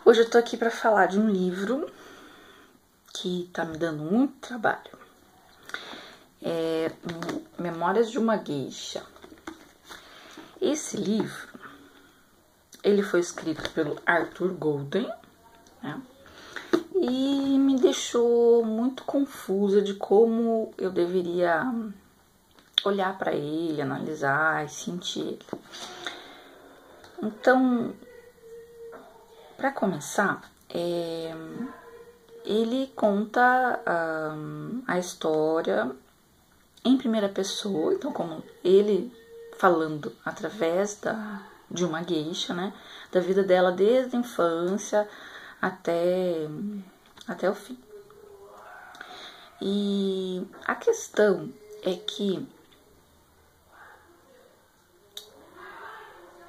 Hoje eu tô aqui para falar de um livro que tá me dando muito trabalho. É Memórias de uma Geisha. Esse livro, ele foi escrito pelo Arthur Golden, né? E me deixou muito confusa de como eu deveria olhar para ele, analisar e sentir ele. Então, para começar, ele conta a história em primeira pessoa, então como ele falando através de uma geisha, né, da vida dela desde a infância até o fim. E a questão é que,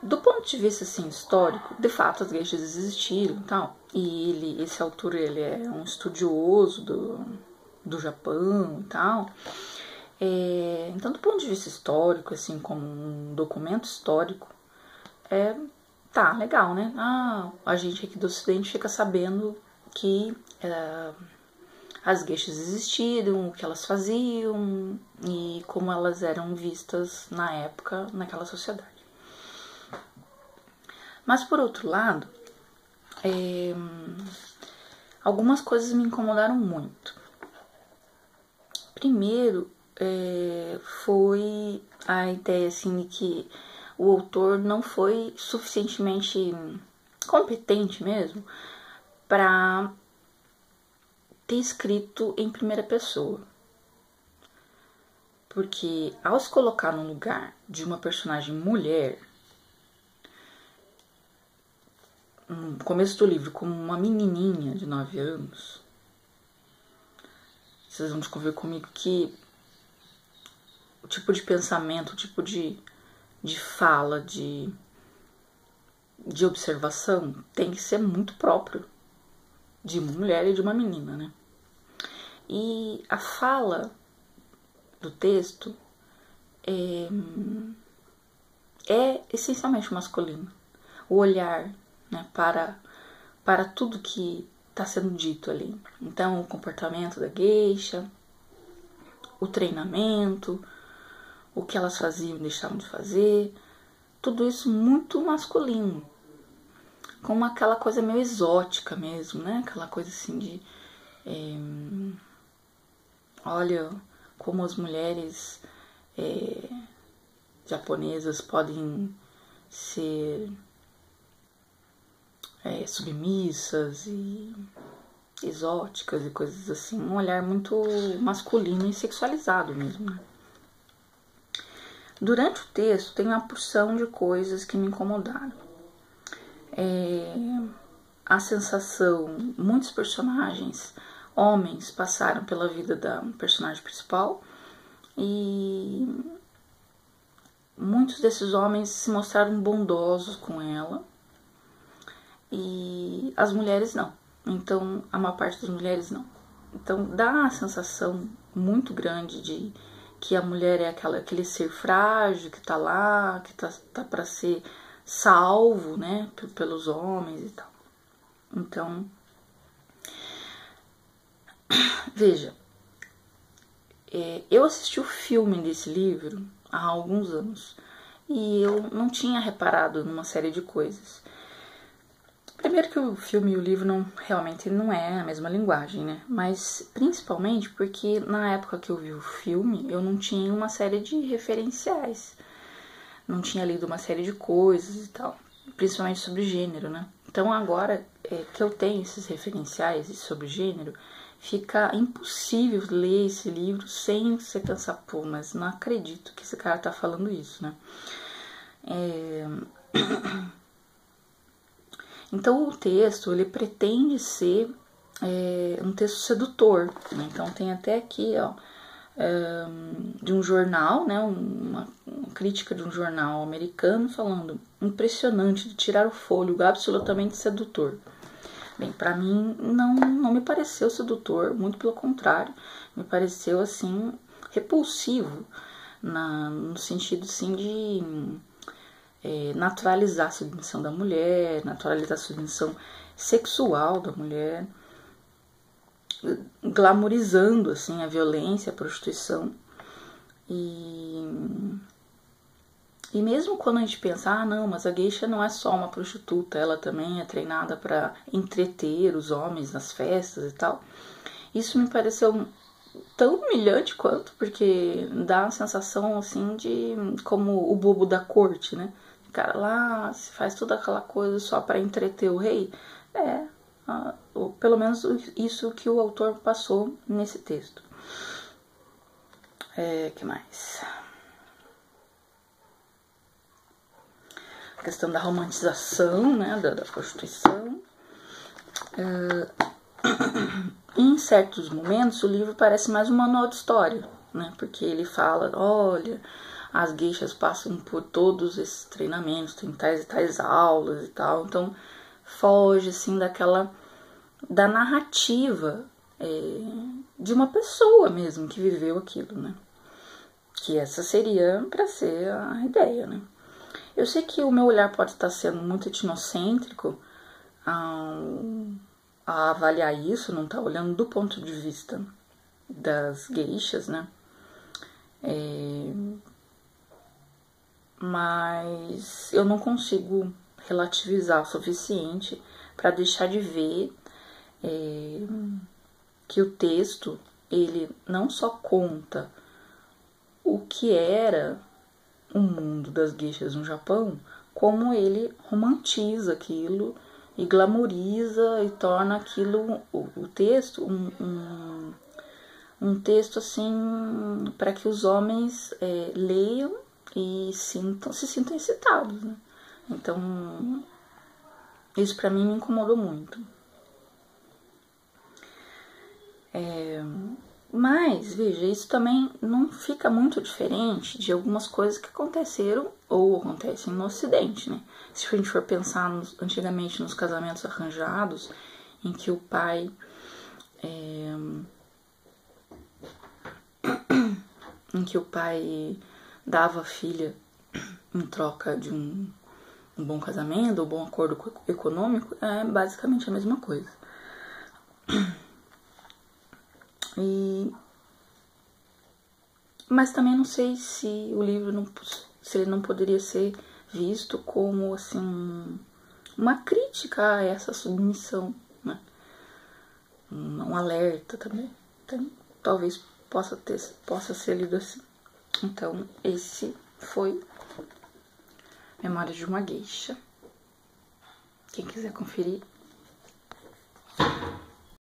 do ponto de vista assim, histórico, de fato as geishas existiram e tal. E esse autor, ele é um estudioso do Japão e tal. Então, do ponto de vista histórico, assim, como um documento histórico, tá legal, né? A gente aqui do Ocidente fica sabendo que as geishas existiram, o que elas faziam e como elas eram vistas na época, naquela sociedade. Mas, por outro lado, algumas coisas me incomodaram muito. Primeiro, foi a ideia assim, de que o autor não foi suficientemente competente mesmo para ter escrito em primeira pessoa. Porque ao se colocar no lugar de uma personagem mulher, no começo do livro, como uma menininha de 9 anos, vocês vão descobrir comigo que o tipo de pensamento, o tipo de fala, de observação tem que ser muito próprio de uma mulher e de uma menina, né? E a fala do texto é essencialmente masculina. O olhar, né, para tudo que está sendo dito ali. Então, o comportamento da geisha, o treinamento, o que elas faziam e deixavam de fazer, tudo isso muito masculino, com aquela coisa meio exótica mesmo, né? Aquela coisa assim de olha como as mulheres japonesas podem ser submissas e exóticas e coisas assim, um olhar muito masculino e sexualizado mesmo, né? Durante o texto tem uma porção de coisas que me incomodaram. A sensação, muitos personagens, homens, passaram pela vida da personagem principal e muitos desses homens se mostraram bondosos com ela e as mulheres não. Então, a maior parte das mulheres não. Então, dá a sensação muito grande de que a mulher é aquele ser frágil que tá lá, que tá para ser salvo, né, pelos homens e tal. Então, veja, eu assisti o filme desse livro há alguns anos e eu não tinha reparado numa série de coisas. Primeiro que o filme e o livro realmente não é a mesma linguagem, né? Mas principalmente porque na época que eu vi o filme, eu não tinha uma série de referenciais. Não tinha lido uma série de coisas e tal. Principalmente sobre gênero, né? Então agora que eu tenho esses referenciais sobre gênero, fica impossível ler esse livro sem você pensar, pô, mas não acredito que esse cara tá falando isso, né? Então o texto, ele pretende ser um texto sedutor, né? Então tem até aqui, ó, de um jornal, né, uma crítica de um jornal americano falando: impressionante, de tirar o fôlego, absolutamente sedutor. Bem, pra mim não me pareceu sedutor, muito pelo contrário, me pareceu assim repulsivo, no sentido assim de naturalizar a submissão da mulher, naturalizar a submissão sexual da mulher, glamorizando assim a violência, a prostituição. E mesmo quando a gente pensa, não, mas a geisha não é só uma prostituta, ela também é treinada para entreter os homens nas festas e tal. Isso me pareceu tão humilhante quanto, porque dá uma sensação assim de como o bobo da corte, né? O cara lá se faz toda aquela coisa só para entreter o rei. Pelo menos isso que o autor passou nesse texto. Que mais? A questão da romantização, né, da prostituição. Em certos momentos o livro parece mais um manual de história, né, porque ele fala, olha, as geishas passam por todos esses treinamentos, tem tais e tais aulas e tal, então foge assim da narrativa de uma pessoa mesmo que viveu aquilo, né, que essa seria para ser a ideia, né. Eu sei que o meu olhar pode estar sendo muito etnocêntrico a avaliar isso, não tá olhando do ponto de vista das geishas, né? Mas eu não consigo relativizar o suficiente para deixar de ver que o texto, ele não só conta o que era o mundo das geishas no Japão, como ele romantiza aquilo e glamoriza e torna aquilo, o texto, um texto assim para que os homens leiam e se sintam excitados, né? Então isso para mim me incomodou muito. Mas, veja, isso também não fica muito diferente de algumas coisas que aconteceram ou acontecem no Ocidente, né? Se a gente for pensar antigamente nos casamentos arranjados, em que o pai dava a filha em troca de um bom casamento, um bom acordo econômico, é basicamente a mesma coisa. Mas também não sei se o livro se ele não poderia ser visto como assim uma crítica a essa submissão, né? Um alerta também. Então, talvez possa ser lido assim. Então, esse foi Memórias de uma Geisha. Quem quiser conferir,